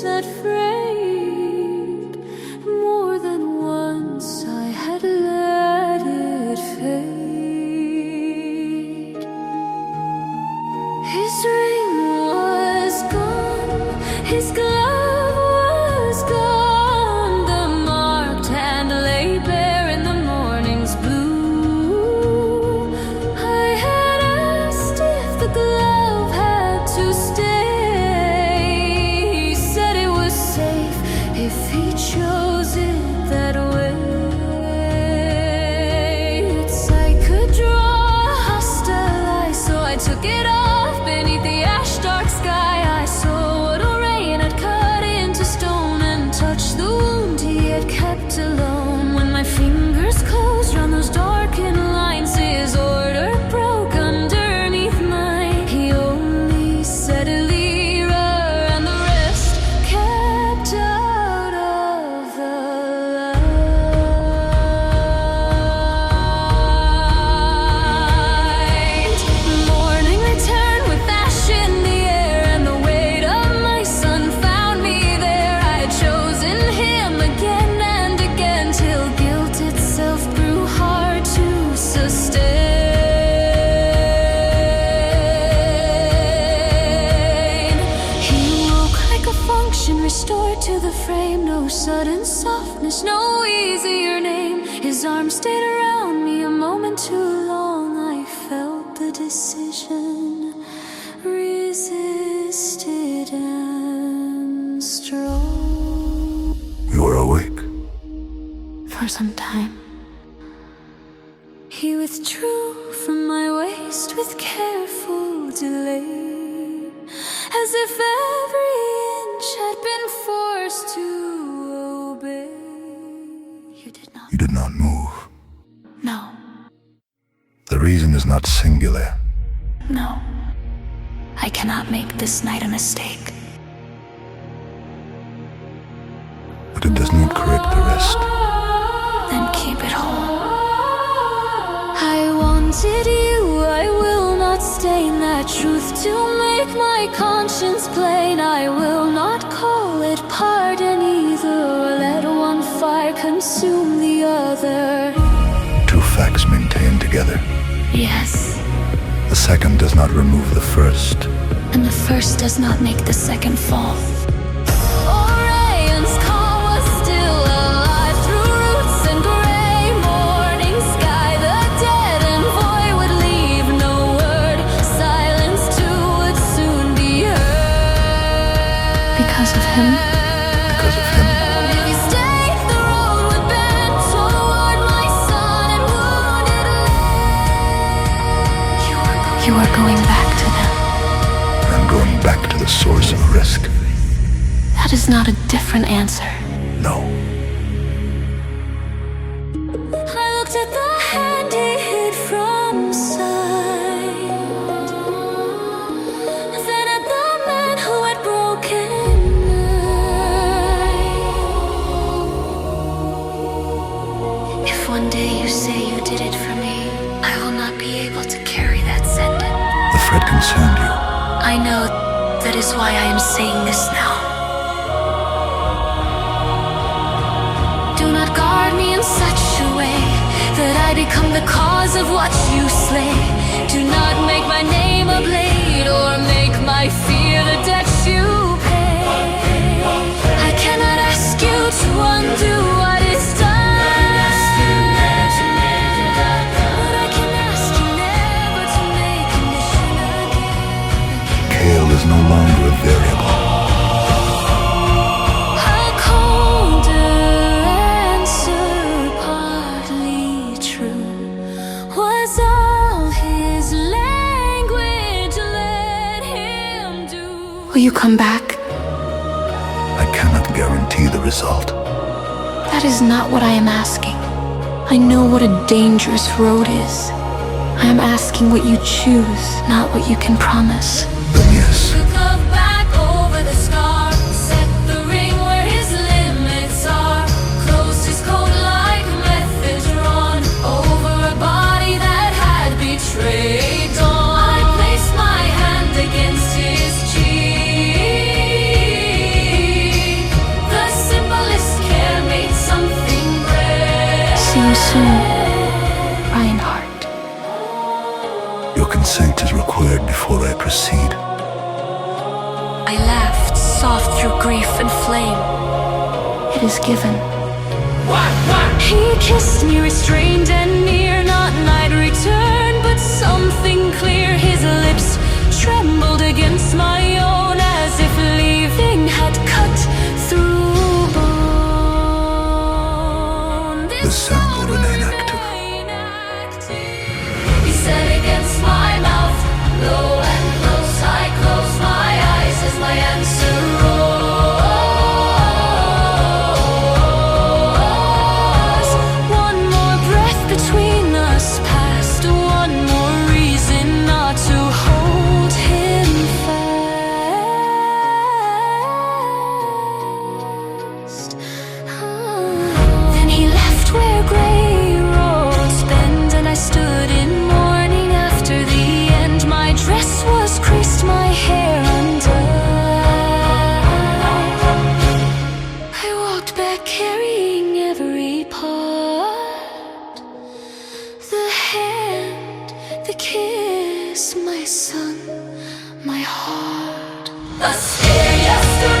set frayed. More than once I had let it fade. His ring was gone, his glove was gone. The marked hand lay bare in the morning's blue. I had asked if the glove had to stay. He said it was safe if he chose it that way. Its I could draw a hostile eye, so I took it off beneath the ash dark sky. I saw what Orion had cut into stone and touched the wound he had kept alone. When my fingers closed on those darkened lines, his order broke underneath mine. He only said Elyra, and the rest kept out of the light. Morning returned with ash in the air, and the weight of my son found me there. I had chosen him again and again, till guilt itself grew hard to sustain. He woke like a function restored to the frame. No sudden softness, no easier name. His arms stayed around me a moment too long. I felt the decision, resisted and strong. You were awake. For some time, he withdrew from my waist with careful delay, as if every inch had been forced to obey. You did not. You did not move. No, The reason is not singular. no. I cannot make this night a mistake. But it does not correct the rest. Then keep it whole. I wanted you, I will not stain that truth to make my conscience plain. I will not call it pardon either, or let one fire consume the other. Two facts maintained together. Yes, The second does not remove the first. and the first does not make the second fall. Orion's call was still alive through roots and gray morning sky. The dead and void would leave no word. Silence too would soon be heard. Because of him? Because of him. If he stayed, the road would bend toward my son and wounded leg. You are going back to them. I'm going back to the source of risk. That is not a different answer. No. I looked at the hand he hid from sight, then at the man who had broken mine. If one day you say you did it for me, I will not be able to carry that sentence. The threat concerned you. I know. That is why I am saying this now. Do not guard me in such a way that I become the cause of what you slay. Do not make my name a blade, or make my fear the debt you pay. I cannot ask you to undo what is done, but I can ask you never to make condition again. Kale is no longer a variable. A colder answer, partly true, was all his language let him do. Will you come back? I cannot guarantee the result. That is not what I am asking. I know what a dangerous road is. I am asking what you choose, not what you can promise. Then yes. Back over the scar, set the ring where his limits are. Close his coat like method drawn over a body that had betrayed dawn. I placed my hand against his cheek. word before I proceed. I laughed, soft through grief and flame. It is given. He kissed me, restrained and near. Not night return, but something clear. His lips trembled against my own, as if leaving had cut through bone. The sound of an enactor. He said against my mouth, low and close. I close my eyes as my answer rose. One more breath between us passed. One more reason not to hold him fast. Then he left where gray roads bend, and I stood in mourning after the end. My dress was creased, my hair undone. I walked back carrying every part. The hand, the kiss, my son, my heart. A stare yesterday.